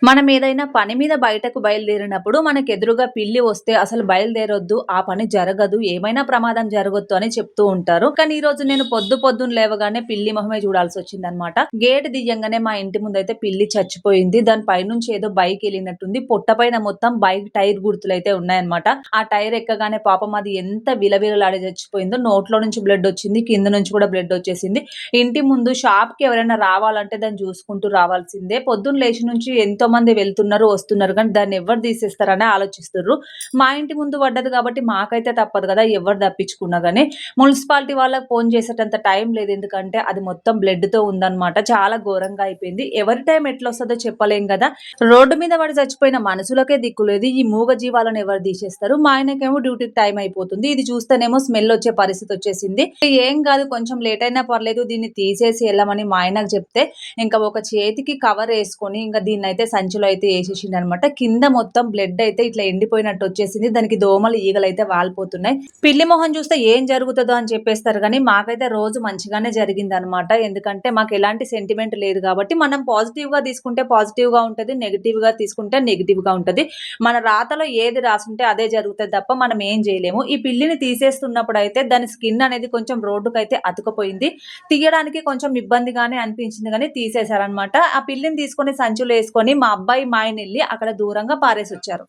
మనం ఏదైనా పని మీద బయటకు బయలుదేరినప్పుడు మనకెదురుగా పిల్లి వస్తే అసలు బయలుదేరొద్దు. ఆ పని జరగదు. ఏమైనా ప్రమాదం జరగొచ్చు అని చెప్తూ ఉంటారు. కానీ ఈరోజు నేను పొద్దున్న లేవగానే పిల్లి మొహమే చూడాల్సొచ్చిందనమాట. గేట్ దియ్యంగానే మా ఇంటి ముందైతే పిల్లి చచ్చిపోయింది. దాని పైనుంచి ఏదో బైక్ ఎళ్ళినట్టుంది. పొట్ట పైన మొత్తం బైక్ టైర్ గుర్తులైతే ఉన్నాయన్నమాట. ఆ టైర్ ఎక్కగానే పాపం అది ఎంత విలవిలలాడి చచ్చిపోయిందో. నోట్లో నుంచి బ్లడ్ వచ్చింది. కింద నుంచి కూడా బ్లడ్ వచ్చేసింది. ఇంటి ముందు షాప్‌కి ఎవరైనా రావాలంటే దాన్ని చూసుకుంటూ రావాల్సిందే. పొద్దున్న లేచి నుంచి ఎంతోమంది వెళ్తున్నారు, వస్తున్నారు గానీ దాన్ని ఎవరు తీసేస్తారని ఆలోచిస్తుర్రు. మా ఇంటి ముందు పడ్డది కాబట్టి మాకైతే తప్పదు గదా! ఎవరు తప్పించుకున్నా గాని. మున్సిపాలిటీ వాళ్ళకి ఫోను చేసేటంత టైం లేదు. ఎందుకంటే అది మొత్తం బ్లడ్‌తో ఉందన్నమాట. చాలా ఘోరంగా అయిపోయింది. ఎవరి టైం ఎట్లొస్తదో చెప్పలేం గదా! రోడ్డు మీద పడి చచ్చిపోయిన మనుషులకే దిక్కు లేదు. ఈ మూగ జీవాలను ఎవరు తీసేస్తారు? మా ఆయనకేమో డ్యూటీకి టైం అయిపోతుంది. ఇది చూస్తేనేమో స్మెల్ వచ్చే పరిస్థితొచ్చేసింది. ఏం గాదు కొంచెం లేట్ అయినా పర్లేదు దీన్ని తీసేసి ఎళ్ళమని మా ఆయనకు చెప్తే, ఇంకా ఒక చేతికి కవరేసుకొని ఇంక దీన్నయితే సంచిలో అయితే ఏసేసిండనమాట. కింద మొత్తం బ్లడ్ అయితే ఇట్లా ఎండిపోయినట్టొచ్చేసింది. దానికి దోమలు, ఈగలైతే వాలిపోతున్నాయి. పిల్లి మొహం చూస్తే ఏం జరుగుతదో అని చెప్పేస్తారు గానీ, మాకైతే రోజు మంచిగానే జరిగిందనమాట. ఎందుకంటే మాకెలాంటి సెంటిమెంట్ లేదు గాబట్టి, మనం పాజిటివ్‌గా తీసుకుంటే పాజిటివ్‌గా ఉంటది. నెగెటివ్‌గా తీసుకుంటే నెగెటివ్‌గా ఉంటది. మన రాతలో ఏది రాసుంటే అదే జరుగుతది తప్ప మనం ఏం జేయలేము. ఈ పిల్లిని తీసేస్తున్నప్పుడైతే దాని స్కిన్ అనేది కొంచెం రోడ్డుకైతే అతుకుపోయింది. తీయడానికి కొంచెం ఇబ్బందిగానే అనిపించింది గానీ తీసేశారనమాట. ఆ పిల్లిని తీసుకొని సంచిలో యేసుకొని మా అబ్బాయి, మా ఆయన ఎళ్లి అక్కడ దూరంగా పారేసొచ్చారు.